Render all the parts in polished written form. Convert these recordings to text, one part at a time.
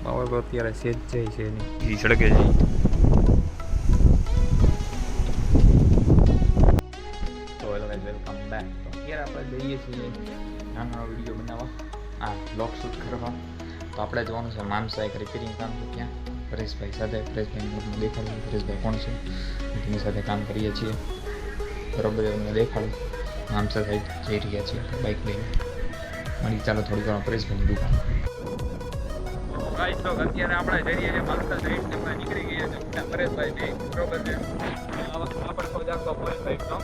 Power તો અત્યારે સેજ જાય છે એની એ સડકે જાય. તો હેલો ગાઈસ, વેલકમ બેક. તો અત્યારે આપણે જઈએ છીએ નાનો વિડીયો બનાવવા, બ્લોગ શૂટ કરવા. તો આપણે જવાનું છે માનસા, એક રિપેરિંગ કામ છે ત્યાં પરેશભાઈ સાથે. પરેશભાઈને દેખાડું પરેશભાઈ કોણ છે, તેની સાથે કામ કરીએ છીએ બરોબર. એમને દેખાડું માનસા સાઈડ જઈ રહ્યા છીએ બાઇક લઈને. મળી ચાલો થોડી વાર પરેશભાઈની દુકાન. ગાઈસ, તો અત્યારે આપણે જઈ રહ્યા છીએ માનસા સાઈડ. આપણે નીકળી ગયા છે પરેશભાઈ બરોબર છે. આપણે તો જાગતો પરેશભાઈ નો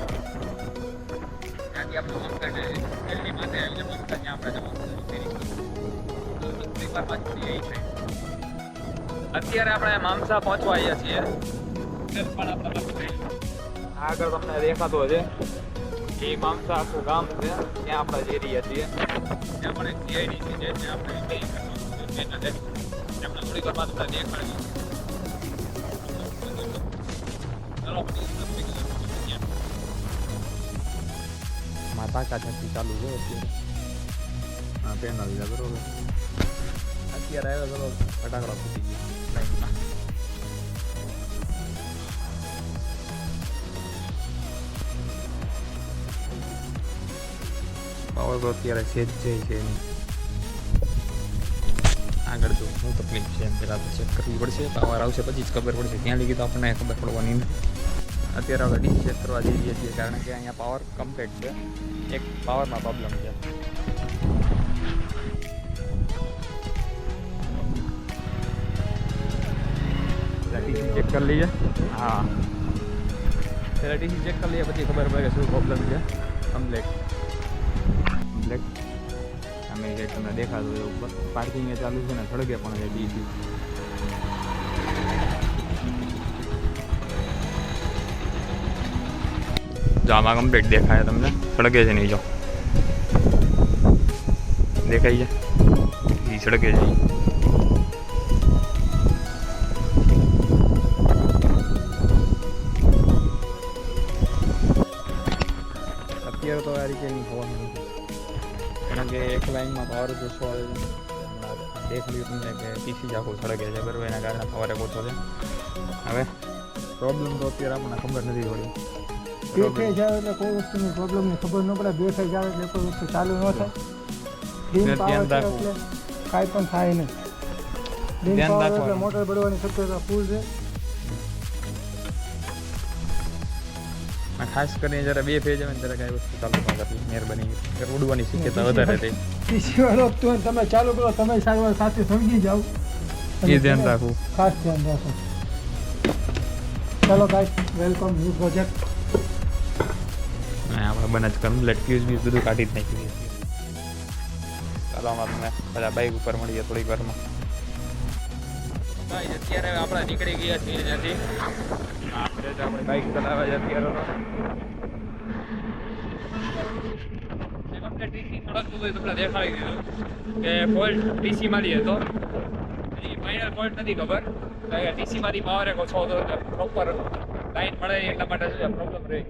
ત્યાંથી આપણે માનસા દિલ્હી માટે આવીને માનસા ત્યાં આપણે જવાનું છે. અત્યારે આપણે માનસા પહોંચવા આવ્યા છીએ. આગળ તમને દેખાતો છે એ માનસા આખું ગામ છે, ત્યાં આપણે જઈ રહ્યા છીએ. ત્યાં પણ એક સીઆઈડી છે જ્યાં આપણે થોડીક વારમાં તમને દેખાડીશું. માતા કાચાથી ચાલુ છે અત્યારે. હા, પેનલ છે બરોબર. અત્યારે આવ્યો ચલો ફટાકડા ફૂટી ગયો લાઈનમાં. પાવર તો અત્યારે સેજ જાય છે એની. આગળ જો શું તકલીફ છે એમ પહેલાં ચેક કરવી પડશે. પાવર આવશે પછી જ ખબર પડશે. ત્યાં લગી તો આપણને ખબર પડવાની નથી. અત્યારે આપણે ડીશ ચેક કરવા જઈ રહ્યા છીએ કારણ કે અહીંયા પાવર કમ્પ્લીટ છે. એક પાવરમાં પ્રોબ્લેમ છે. ટીસી ચેક કરી લઈએ. હા, પહેલાં ટીસી ચેક કરી લઈએ પછી ખબર પડે કે શું પ્રોબ્લેમ છે. કમ્પ્લેટ અમે જે તમને દેખાતું એ ઉપર પાર્કિંગ એ ચાલુ છે ને સળગે પણ છે ડીસી. જો આમાં કમ્પ્લીટ દેખાય તમને, સળગે છે નહીં. જો દેખાય છે એ સળગે છે. અત્યારે તો આ રીતે નહીં થવાનું નથી કારણ કે એક લાઈનમાં પાવર જ ઓછો આવે છે. દેખ લ્યું તમને કે ટીસી જ આખું સળગે છે બરાબર, એના કારણે પાવર એક ઓછો છે. હવે પ્રોબ્લેમ તો અત્યારે આપણને ખબર નથી પડી. બેઠાઈ જાય એટલે કોઈ વસ્તુની પ્રોબ્લેમની ખબર ન પડે. બેઠાઈ જાય એટલે કોઈ વસ્તુ ચાલુ ન થાય. ડીમ પાવર છે એટલે કાંઈ પણ થાય નહીં. ડીમ પાવર એટલે મોટર બળવાની શક્યતા ફૂલ છે. ખાસ કરીને જ્યારે બે ફેજ આવે ને ત્યારે કાંઈ વસ્તુ ચાલુ ન કરવી, મહેરબાની ઉડવાની શક્યતા વધારે રહે. ટીસી વાળો તો તમે ચાલુ કરો, તમે સારવાર સાથે સમજી જાઓ. એ ધ્યાન રાખવું, ખાસ ધ્યાન રાખો. ચાલો ગાઈસ, વેલકમ ન્યૂ પ્રોજેક્ટ. આપણે બને જ કમ્પ્લેટ ફ્યુઝ બીઝ બધું કાઢી જ નાખી દઈએ. ચાલો આમાં તમે બધા બાઇક ઉપર મળીએ થોડીક વારમાં. અત્યારે આપણે નીકળી ગયા છીએ ત્યાંથી. આપણે બાઇક ચલાવવા જ અત્યારે તમને દેખાડી દીધું કે ફોલ્ટ ટીસીમાં લઈએ તો હજી ફાઇનલ ફોલ્ટ નથી ખબર. ટીસીમાંથી પાવર એક ઓછો હતો એટલે પ્રોપર લાઈન મળે એટલા માટે પ્રોબ્લેમ રહી.